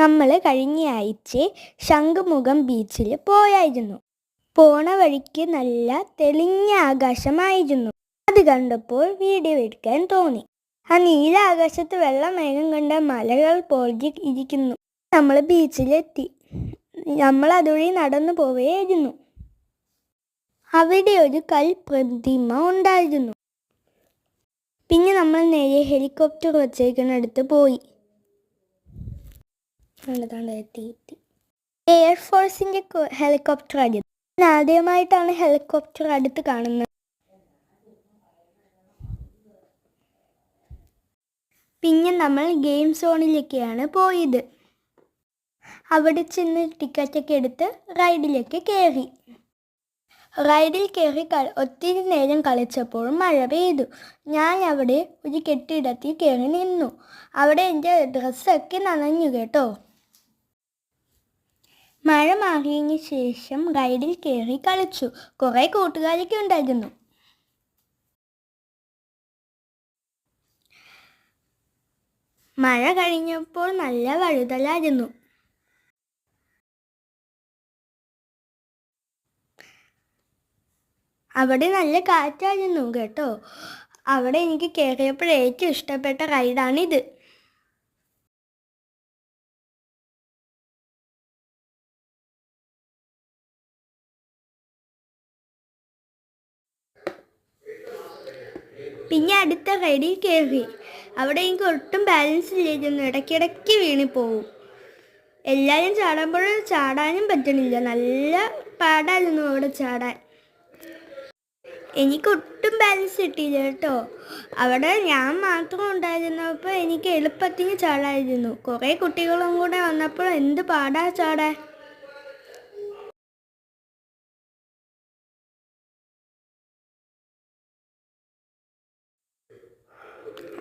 നമ്മൾ കഴിഞ്ഞ ആഴ്ച ശംഖുമുഖം ബീച്ചിൽ പോയായിരുന്നു. പോണ വഴിക്ക് നല്ല തെളിഞ്ഞ ആകാശമായിരുന്നു. അത് കണ്ടപ്പോൾ വീഡിയോ എടുക്കാൻ തോന്നി. ആ നീല ആകാശത്ത് വെള്ളമേഘം കണ്ട മലകൾ പോലെ ഇരിക്കുന്നു. നമ്മൾ ബീച്ചിലെത്തി. നമ്മൾ അതുവഴി നടന്നു പോവുകയായിരുന്നു. അവിടെ ഒരു കൽപ്രതിമ ഉണ്ടായിരുന്നു. പിന്നെ നമ്മൾ നേരെ ഹെലികോപ്റ്റർ വച്ചേക്കുന്നിടത്ത് പോയി. എയർഫോഴ്സിൻ്റെ ഹെലികോപ്റ്റർ ആയിരുന്നു. ഞാൻ ആദ്യമായിട്ടാണ് ഹെലികോപ്റ്റർ അടുത്ത് കാണുന്നത്. പിന്നെ നമ്മൾ ഗെയിം സോണിലേക്കാണ് പോയത്. അവിടെ ചെന്ന് ടിക്കറ്റൊക്കെ എടുത്ത് റൈഡിലേക്ക് കയറി. ഒത്തിരി നേരം കളിച്ചപ്പോൾ മഴ പെയ്തു. ഞാൻ അവിടെ ഒരു കെട്ടിടത്തിൽ കയറി നിന്നു. അവിടെ എൻ്റെ ഡ്രസ്സൊക്കെ നനഞ്ഞു കേട്ടോ. മഴ മാറിയതിന് ശേഷം റൈഡിൽ കയറി കളിച്ചു. കുറേ കൂട്ടുകാരൊക്കെ ഉണ്ടായിരുന്നു. മഴ കഴിഞ്ഞപ്പോൾ നല്ല വഴുതലായിരുന്നു. അവിടെ നല്ല കാറ്റായിരുന്നു കേട്ടോ. അവിടെ എനിക്ക് കയറിയപ്പോൾ ഏറ്റവും ഇഷ്ടപ്പെട്ട റൈഡാണിത്. പിന്നെ അടുത്ത റൈഡിൽ കയറി. അവിടെ എനിക്ക് ഒട്ടും ബാലൻസ് ഇല്ലായിരുന്നു. ഇടയ്ക്കിടയ്ക്ക് വീണിപ്പോവും. എല്ലാവരും ചാടുമ്പോൾ ചാടാനും പറ്റണില്ല. നല്ല പാടായിരുന്നു അവിടെ ചാടാൻ. എനിക്കൊട്ടും ബാലൻസ് കിട്ടിയില്ല കേട്ടോ. അവിടെ ഞാൻ മാത്രം ഉണ്ടായിരുന്നപ്പോൾ എനിക്ക് എളുപ്പത്തിന് ചാടായിരുന്നു. കുറേ കുട്ടികളും കൂടെ വന്നപ്പോൾ എന്ത് പാടാ ചാടാൻ.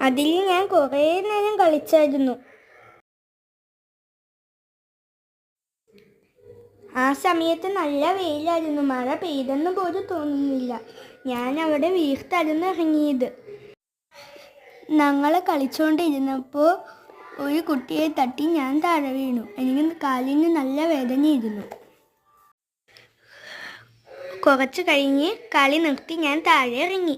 അതിൽ ഞാൻ കുറേ നേരം കളിച്ചായിരുന്നു. ആ സമയത്ത് നല്ല വെയിലായിരുന്നു. മഴ പെയ്തെന്ന് പോലും തോന്നുന്നില്ല. ഞാൻ അവിടെ വീർത്തായിരുന്നു ഇറങ്ങിയത്. ഞങ്ങൾ കളിച്ചുകൊണ്ടിരുന്നപ്പോൾ ഒരു കുട്ടിയെ തട്ടി ഞാൻ താഴെ വീണു. എനിക്ക് കാലിന് നല്ല വേദനയായിരുന്നു. കുറച്ച് കഴിഞ്ഞ് കളി നിർത്തി ഞാൻ താഴെ ഇറങ്ങി.